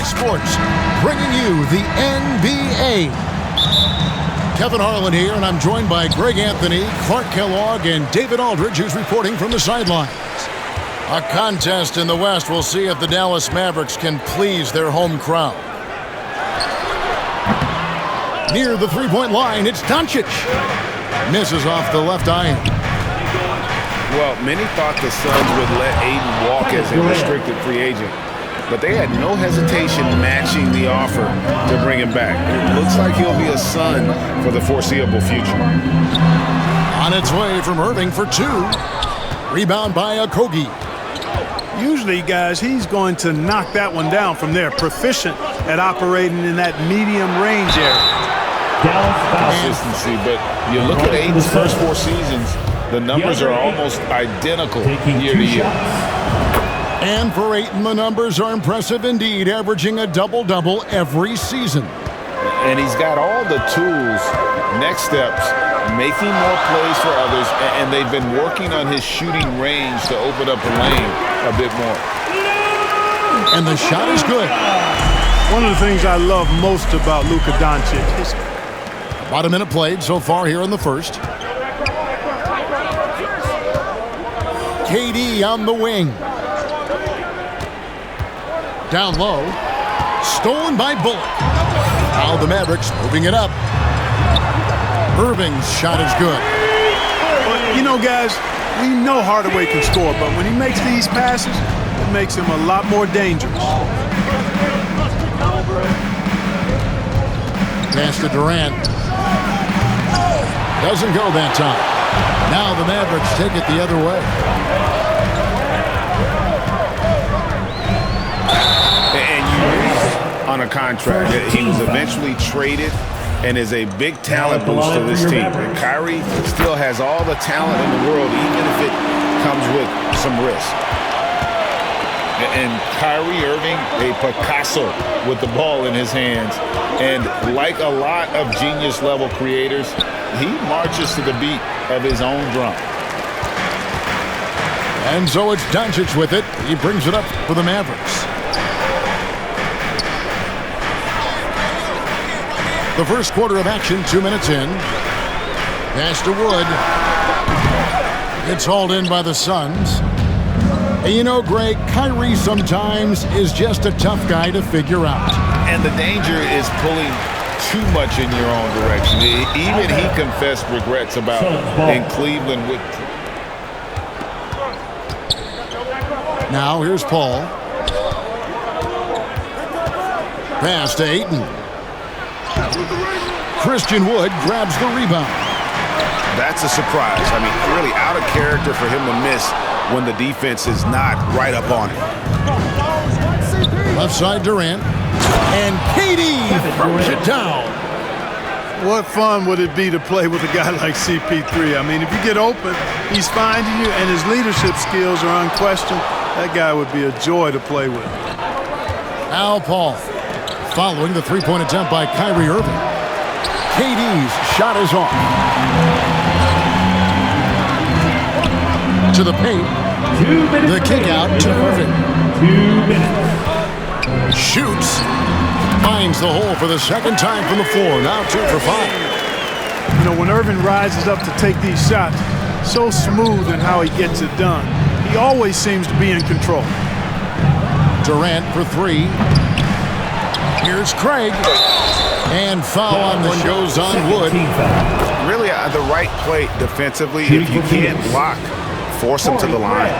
Sports, bringing you the NBA. Kevin Harlan here, and I'm joined by Greg Anthony, Clark Kellogg, and David Aldridge, who's reporting from the sidelines. A contest in the West. We'll see if the Dallas Mavericks can please their home crowd. Near the three-point line, it's Doncic. Misses off the left iron. Well, many thought the Suns would let Ayton walk as a restricted free agent, but they had no hesitation matching the offer to bring him back. It looks like he'll be a Sun for the foreseeable future. On its way from Irving for two. Rebound by Okogie. Usually, guys, he's going to knock that one down from there. Proficient at operating in that medium range area. Consistency, but you look at Ayton's first 4 seasons, the numbers are almost identical year to year. And for Ayton, the numbers are impressive indeed, averaging a double-double every season. And he's got all the tools, next steps, making more plays for others, and they've been working on his shooting range to open up the lane a bit more. And the shot is good. One of the things I love most about Luka Doncic is about a minute played so far here in the first. KD on the wing. Down low. Stolen by Bullock. Now the Mavericks moving it up. Irving's shot is good. Well, you know, guys, we know Hardaway can score, but when he makes these passes, it makes him a lot more dangerous. Pass to Durant. Doesn't go that time. Now the Mavericks take it the other way. And you read on a contract that he was eventually traded and is a big talent boost to this team. And Kyrie still has all the talent in the world, even if it comes with some risk. And Kyrie Irving, a Picasso with the ball in his hands. And like a lot of genius-level creators, he marches to the beat of his own drum. And so it's Doncic with it. He brings it up for the Mavericks. The first quarter of action, 2 minutes in. Pass to Wood. It's hauled in by the Suns. And you know, Greg, Kyrie sometimes is just a tough guy to figure out. And the danger is pulling too much in your own direction. Even he confessed regrets about in Cleveland with. Now here's Paul. Pass to Ayton. Christian Wood grabs the rebound. That's a surprise. I mean, really out of character for him to miss when the defense is not right up on him. Left side Durant. And KD throws it down. What fun would it be to play with a guy like CP3? I mean, if you get open, he's finding you, and his leadership skills are unquestioned. That guy would be a joy to play with. Al Paul following the three-point attempt by Kyrie Irving. KD's shot is off. To the paint. The kick out to Irving. 2 minutes. Shoots. Finds the hole for the second time from the floor. Now 2 for 5. You know, when Irving rises up to take these shots, so smooth in how he gets it done. He always seems to be in control. Durant for 3. Here's Craig. And foul on the shows on Wood. Really the right play defensively. If you can't block, force him to the line.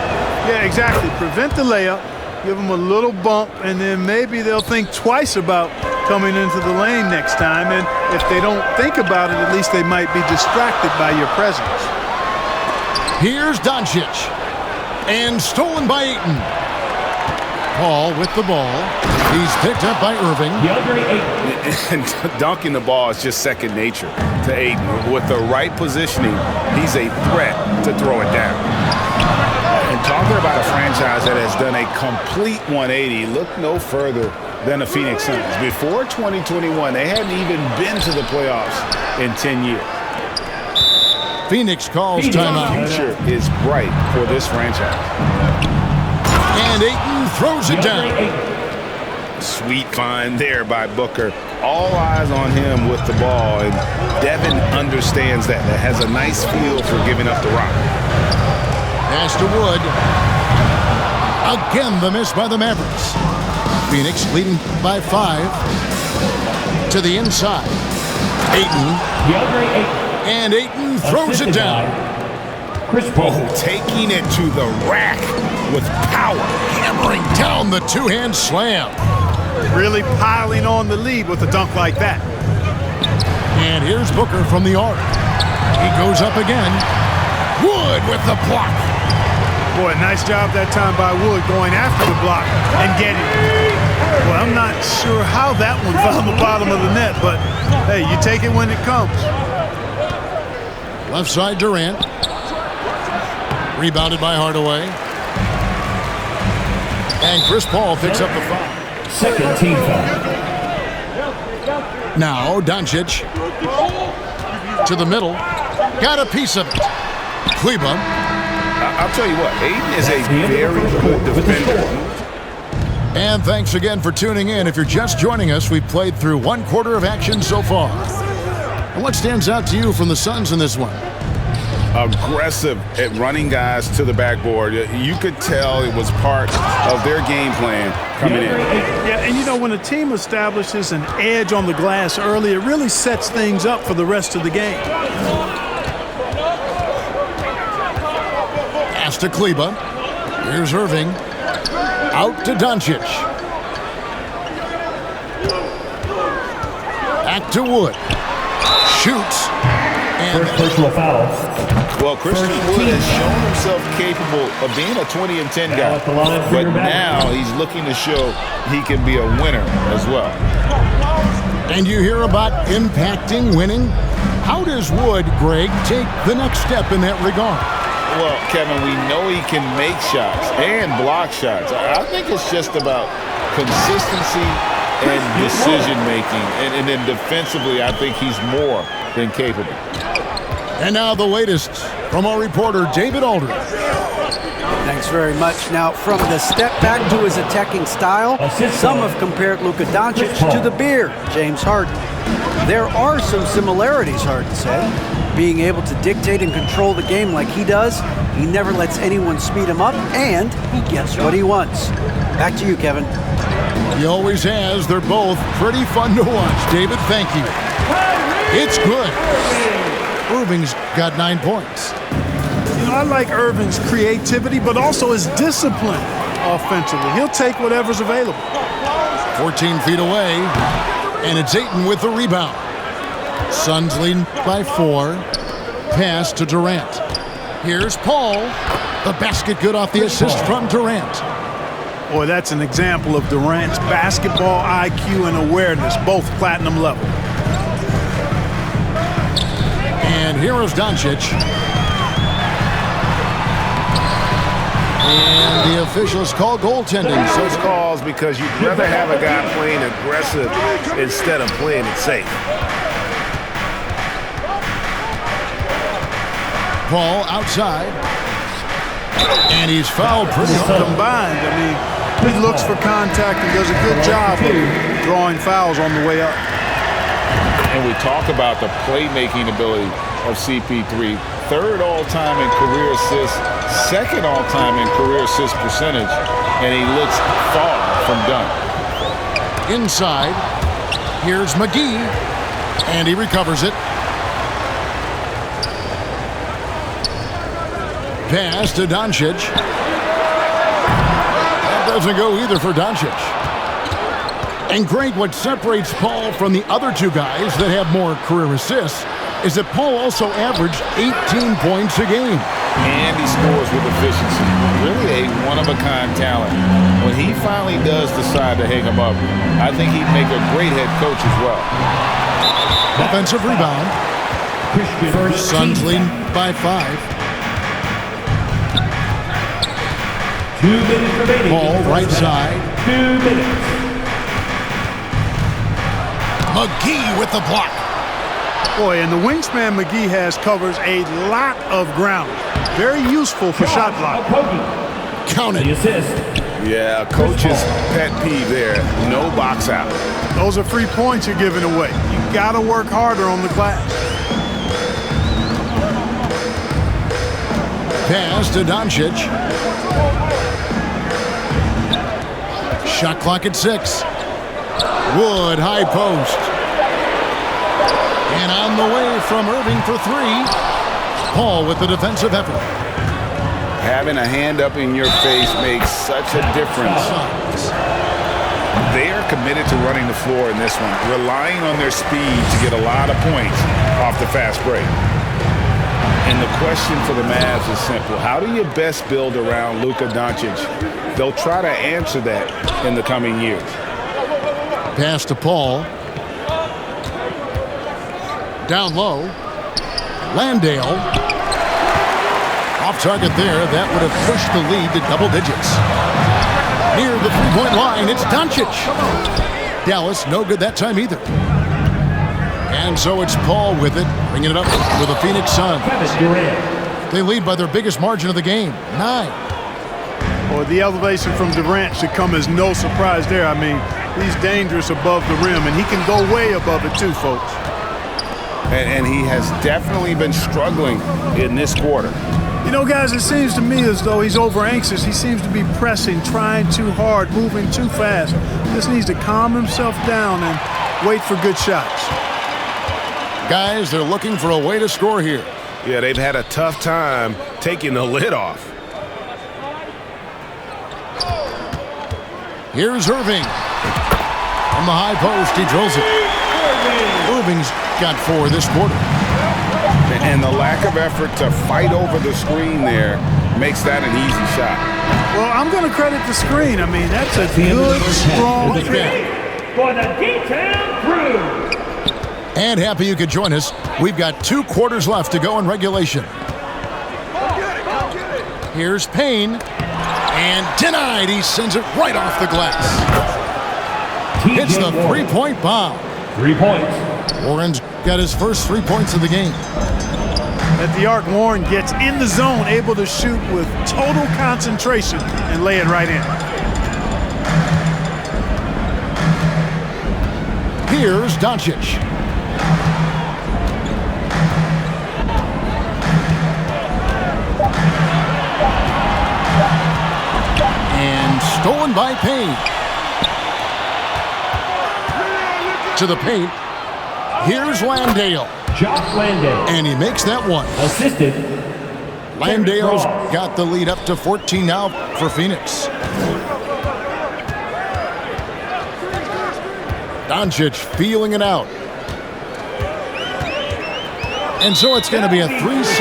Yeah, exactly. Prevent the layup. Give them a little bump, and then maybe they'll think twice about coming into the lane next time. And if they don't think about it, at least they might be distracted by your presence. Here's Doncic. And stolen by Ayton. Paul with the ball. He's picked up by Irving. And dunking the ball is just second nature to Ayton. With the right positioning, he's a threat to throw it down. And talking about a franchise that has done a complete 180, look no further than the Phoenix Suns. Before 2021, they hadn't even been to the playoffs in 10 years. Phoenix calls timeout. The future is bright for this franchise. And Ayton throws it down. Sweet find there by Booker. All eyes on him with the ball, and Devin understands that. That has a nice feel for giving up the rock. Pass to Wood. Again, the miss by the Mavericks. Phoenix leading by 5. To the inside. Ayton. And Ayton throws it down. Chris Paul. Taking it to the rack with power. Hammering down the two-hand slam. Really piling on the lead with a dunk like that. And here's Booker from the arc. He goes up again. Wood with the block. Boy, nice job that time by Wood going after the block and getting it. Well, I'm not sure how that one found the bottom of the net, but hey, you take it when it comes. Left side Durant. Rebounded by Hardaway. And Chris Paul picks up the foul. Second team foul. Now Doncic. To the middle. Got a piece of it. Kleba. I'll tell you what, Ayton is a very good defender. And thanks again for tuning in. If you're just joining us, we've played through 1/4 of action so far. And what stands out to you from the Suns in this one? Aggressive at running guys to the backboard. You could tell it was part of their game plan coming in. Yeah, and you know, when a team establishes an edge on the glass early, it really sets things up for the rest of the game. Pass to Kleba. Here's Irving. Out to Doncic. Back to Wood. Shoots. And First personal foul. Well, Christian Wood has shown himself capable of being a 20 and 10 guy, but now he's looking to show he can be a winner as well. And you hear about impacting winning. How does Wood, Greg, take the next step in that regard? Well, Kevin, we know he can make shots and block shots. I think it's just about consistency and decision-making. And then defensively, I think he's more than capable. And now the latest from our reporter, David Aldridge. Thanks very much. Now, from the step back to his attacking style, some have compared Luka Doncic to the Bear, James Harden. There are some similarities, Harden said. Being able to dictate and control the game like he does, he never lets anyone speed him up, and he gets what he wants. Back to you, Kevin. He always has. They're both pretty fun to watch. David, thank you. It's good. Irving's got 9 points. You know, I like Irving's creativity, but also his discipline offensively. He'll take whatever's available. 14 feet away, and it's Ayton with the rebound. Suns leading by 4. Pass to Durant. Here's Paul. The basket good off the assist from Durant. Boy, that's an example of Durant's basketball IQ and awareness, both platinum level. And here is Doncic. And the officials call goaltending. So Those calls because you'd rather have a guy playing aggressive instead of playing it safe. Paul outside. And he's fouled pretty hard. Combined, I mean, he looks for contact and does a good job of drawing fouls on the way up. And we talk about the playmaking ability of CP3. 3rd all-time in career assists, 2nd all-time in career assist percentage, and he looks far from done. Inside, here's McGee, and he recovers it. Pass to Doncic. That doesn't go either for Doncic. And Greg, what separates Paul from the other two guys that have more career assists is that Paul also averaged 18 points a game. And he scores with efficiency. Really a one-of-a-kind talent. When he finally does decide to hang him up, I think he'd make a great head coach as well. Offensive rebound. Suns leading by 5. 2 minutes remaining. Paul right side. 2 minutes. McGee with the block. Boy, and the wingspan McGee has covers a lot of ground. Very useful for shot block. Count The it. assist. Yeah, a coach's pet peeve there. No box out. Those are free points you're giving away. You got to work harder on the glass. Pass to Doncic. Shot clock at 6. Wood, high post. And on the way from Irving for 3. Paul with the defensive effort. Having a hand up in your face makes such a difference. They are committed to running the floor in this one, relying on their speed to get a lot of points off the fast break. And the question for the Mavs is simple. How do you best build around Luka Doncic? They'll try to answer that in the coming years. Pass to Paul. Down low. Landale. Off target there. That would have pushed the lead to double digits. Near the three-point line, it's Doncic. Dallas, no good that time either. And so it's Paul with it, bringing it up with the Phoenix Suns. They lead by their biggest margin of the game, 9. Well, the elevation from Durant should come as no surprise there. I mean, he's dangerous above the rim, and he can go way above it too, folks. And he has definitely been struggling in this quarter. You know, guys, it seems to me as though he's over-anxious. He seems to be pressing, trying too hard, moving too fast. Just needs to calm himself down and wait for good shots. Guys, they're looking for a way to score here. Yeah, they've had a tough time taking the lid off. Here's Irving. From the high post, he drills it. Irving's got 4 this quarter. And the lack of effort to fight over the screen there makes that an easy shot. Well, I'm going to credit the screen. I mean, that's a good, strong fit. For the D-Town crew. And happy you could join us. We've got 2 quarters left to go in regulation. Here's Payne. And denied. He sends it right off the glass. Hits the three-point bomb. 3 points. Warren's got his first 3 points of the game. At the arc, Warren gets in the zone, able to shoot with total concentration and lay it right in. Here's Doncic. And stolen by Payne. To the paint. Here's Landale. Josh Landale. And he makes that one. Assisted. Landale's got the lead up to 14 now for Phoenix. Doncic feeling it out. And so it's going to be a 3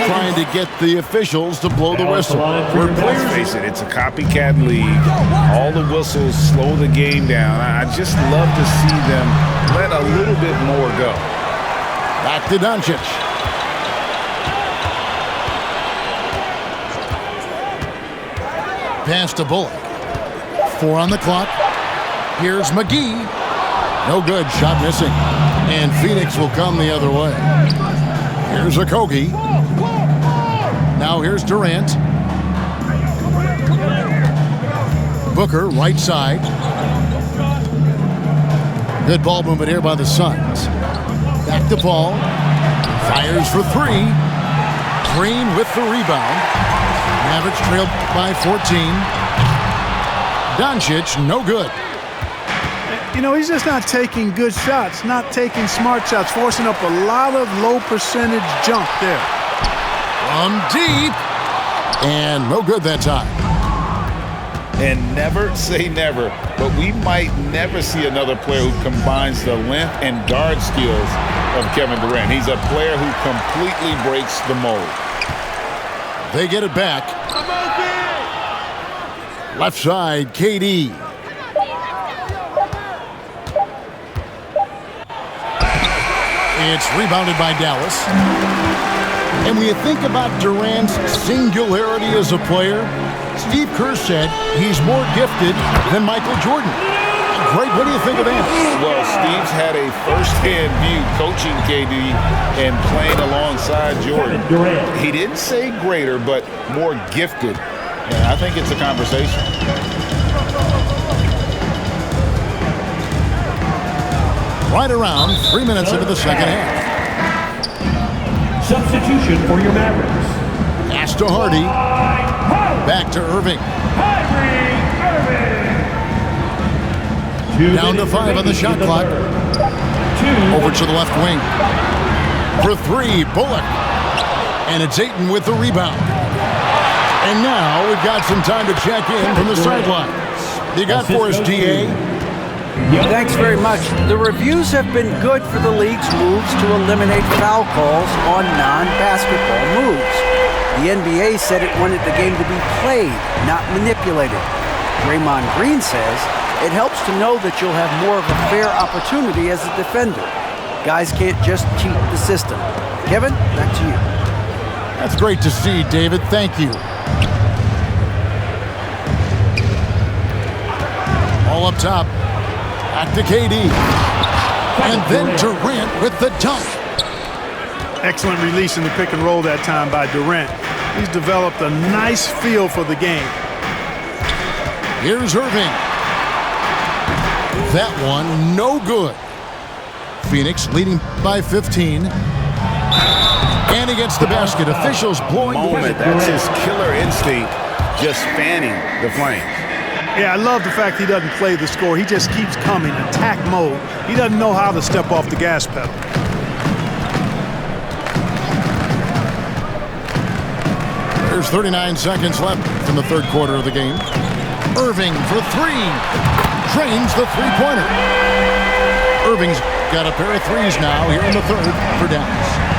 trying to get the officials to blow the whistle. Let's face it, it's a copycat league. All the whistles slow the game down. I just love to see them let a little bit more go. Back to Doncic. Pass to Bullock. 4 on the clock. Here's McGee. No good. Shot missing. And Phoenix will come the other way. Here's Okogie. Now here's Durant. Booker, right side. Good ball movement here by the Suns. Back to Paul. Fires for 3. Green with the rebound. Mavericks trailed by 14. Doncic, no good. You know, he's just not taking good shots, not taking smart shots, forcing up a lot of low percentage jump there. From deep. And no good that time. And never say never, but we might never see another player who combines the length and guard skills of Kevin Durant. He's a player who completely breaks the mold. They get it back. Left side, KD. It's rebounded by Dallas. And when you think about Durant's singularity as a player, Steve Kerr said he's more gifted than Michael Jordan. Greg, what do you think of that? Well, Steve's had a first-hand view coaching KD and playing alongside Jordan. He didn't say greater, but more gifted. And I think it's a conversation. right around 3 minutes into the second half. Substitution for your Mavericks. Pass to Hardy. Back to Irving. Down to 5 on the shot clock. Over to the left wing. For 3, Bullock. And it's Ayton with the rebound. And now we've got some time to check in from the sidelines. You got for us, DA? Thanks very much. The reviews have been good for the league's moves to eliminate foul calls on non-basketball moves. The NBA said it wanted the game to be played, not manipulated. Draymond Green says it helps to know that you'll have more of a fair opportunity as a defender. Guys can't just cheat the system. Kevin, back to you. That's great to see, David. Thank you. All up top. Back to KD. And then Durant with the dunk. Excellent release in the pick and roll that time by Durant. He's developed a nice feel for the game. Here's Irving. That one, no good. Phoenix leading by 15. And he gets the basket. Officials blowing the whistle. That's his killer instinct, just fanning the flames. Yeah, I love the fact he doesn't play the score. He just keeps coming, attack mode. He doesn't know how to step off the gas pedal. There's 39 seconds left in the third quarter of the game. Irving for 3. Drains the three-pointer. Irving's got a pair of threes now here in the third for Dallas.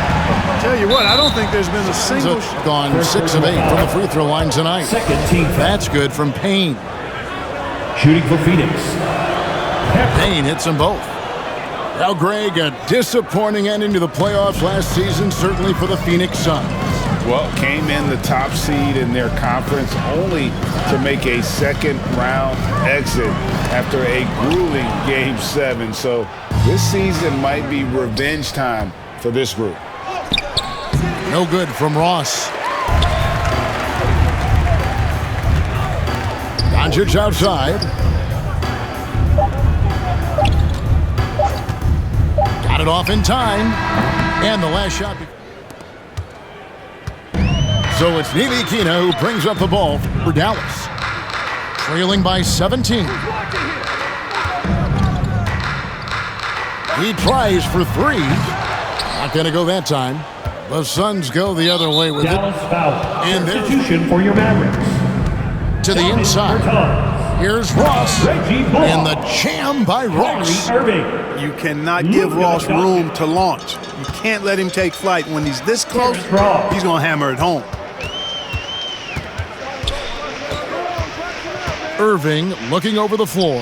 Tell you what, I don't think there's been a single... Gone 6 of 8 from the free throw line tonight. That's good from Payne. Shooting for Phoenix. Payne hits them both. Now, Greg, a disappointing ending to the playoffs last season, certainly for the Phoenix Suns. Well, came in the top seed in their conference only to make a second-round exit after a grueling Game 7. So this season might be revenge time for this group. No good from Ross. Doncic outside. Got it off in time. And the last shot. So it's Ntilikina who brings up the ball for Dallas. Trailing by 17. He tries for 3. Not going to go that time. The Suns go the other way with Dallas it. foul. And Substitution for your Mavericks. To the inside. Here's Ross. And the jam by Ross. You cannot give Ross room to launch. You can't let him take flight. When he's this close, he's going to hammer it home. Irving looking over the floor.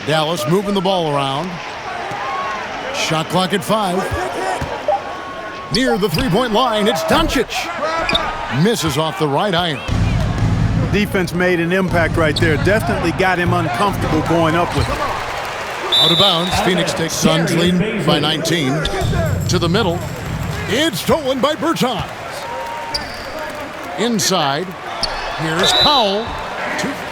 Dallas moving the ball around. Shot clock at 5. Near the three-point line, it's Doncic. Misses off the right iron. Defense made an impact right there. Definitely got him uncomfortable going up with it. Out of bounds, Phoenix takes Suns lead by 19. To the middle. It's stolen by Bertans. Inside. Here's Powell.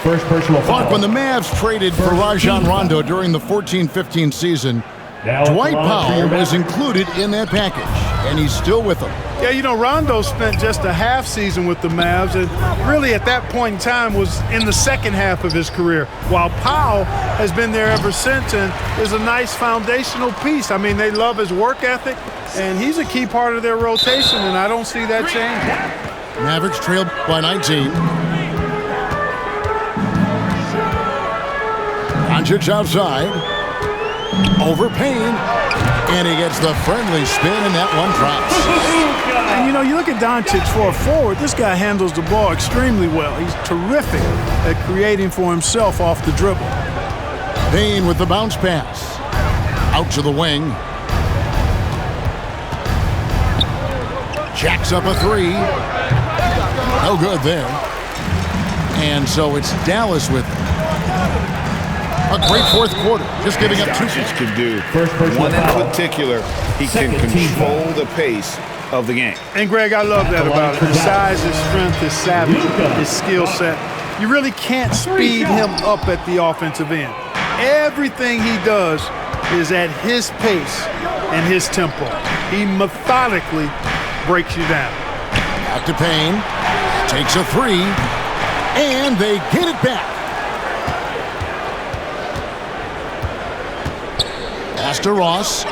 First personal foul. When the Mavs traded for Rajon Rondo during the 14-15 season, Dwight Powell was included in that package, and he's still with them. Yeah, you know, Rondo spent just a half season with the Mavs, and really at that point in time was in the second half of his career, while Powell has been there ever since and is a nice foundational piece. I mean, they love his work ethic, and he's a key part of their rotation, and I don't see that changing. Mavericks trailed by 19. Doncic outside. Over Payne. And he gets the friendly spin, and that one drops. And, you know, you look at Doncic for a forward, this guy handles the ball extremely well. He's terrific at creating for himself off the dribble. Payne with the bounce pass. Out to the wing. Jacks up a 3. No good there. And so it's Dallas with it. A great fourth quarter, just giving up 2. Doncic can do one in particular. He can control the pace of the game. And Greg, I love that about him. His size, his strength, his savvy, his skill set. You really can't speed him up at the offensive end. Everything he does is at his pace and his tempo. He methodically breaks you down. Back to Payne. Takes a three. And they get it back. Pass to Ross.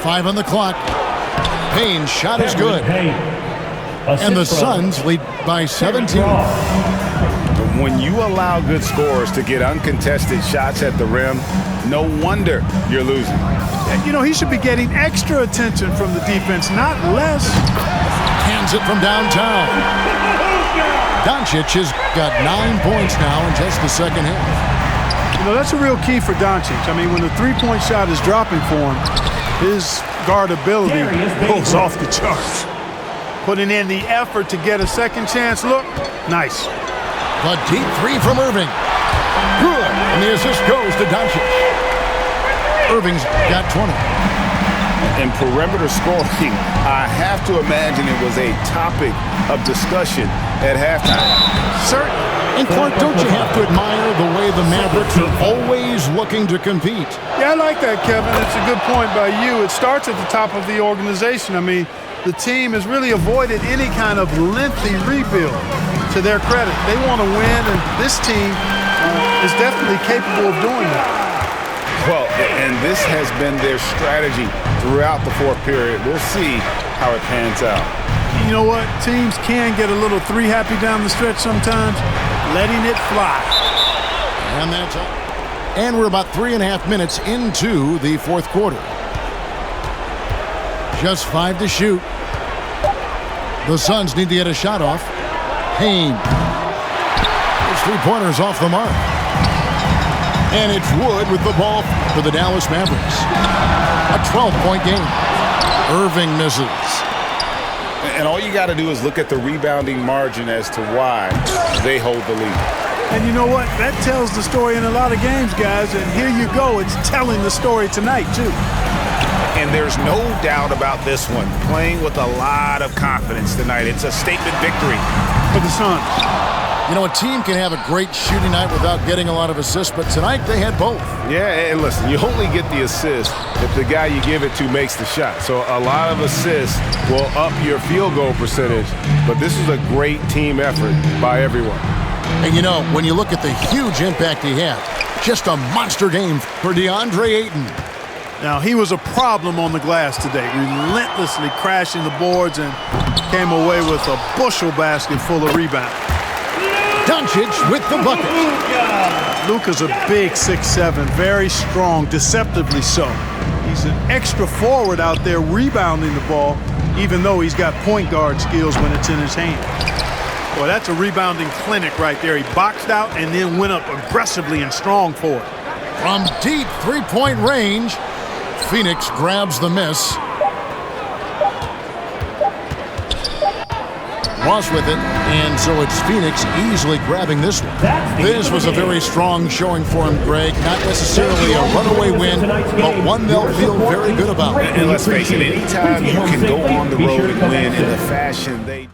5 on the clock. Payne's shot is good. And the Suns lead by 17. When you allow good scorers to get uncontested shots at the rim, no wonder you're losing. You know, he should be getting extra attention from the defense, not less. Hands it from downtown. Doncic has got 9 points now in just the second half. You know, that's a real key for Doncic. I mean, when the three-point shot is dropping for him, his guardability goes off the charts. Putting in the effort to get a second chance look, nice. The deep three from Irving. Good. And the assist goes to Doncic. Irving's got 20. In perimeter scoring, I have to imagine it was a topic of discussion at halftime. Certainly. And Clark, don't you have to admire the way the Mavericks are always looking to compete? Yeah, I like that, Kevin. It's a good point by you. It starts at the top of the organization. I mean, the team has really avoided any kind of lengthy rebuild. To their credit, they want to win, and this team is definitely capable of doing that. Well, and this has been their strategy throughout the fourth period. We'll see how it pans out. You know what? Teams can get a little three-happy down the stretch sometimes, letting it fly. And that's up. And we're about 3.5 minutes into the fourth quarter. Just 5 to shoot. The Suns need to get a shot off. Payne. His three-pointer's off the mark. And it's Wood with the ball for the Dallas Mavericks. A 12-point game. Irving misses. And all you got to do is look at the rebounding margin as to why they hold the lead. And you know what? That tells the story in a lot of games, guys. And here you go. It's telling the story tonight, too. And there's no doubt about this one. Playing with a lot of confidence tonight. It's a statement victory for the Suns. You know, a team can have a great shooting night without getting a lot of assists, but tonight they had both. Yeah, and listen, you only get the assist if the guy you give it to makes the shot. So a lot of assists will up your field goal percentage, but this is a great team effort by everyone. And you know, when you look at the huge impact he had, just a monster game for DeAndre Ayton. Now, he was a problem on the glass today, relentlessly crashing the boards and came away with a bushel basket full of rebounds. Doncic with the bucket. Luka's a big 6'7", very strong, deceptively so. He's an extra forward out there rebounding the ball, even though he's got point guard skills when it's in his hand. Boy, that's a rebounding clinic right there. He boxed out and then went up aggressively and strong for it. From deep three-point range, Phoenix grabs the miss. Ross with it, and so it's Phoenix easily grabbing this one. This was a very strong showing for him, Greg. Not necessarily a runaway win, but one they'll feel very good about. And let's face it, anytime you can go on the road and win in the fashion they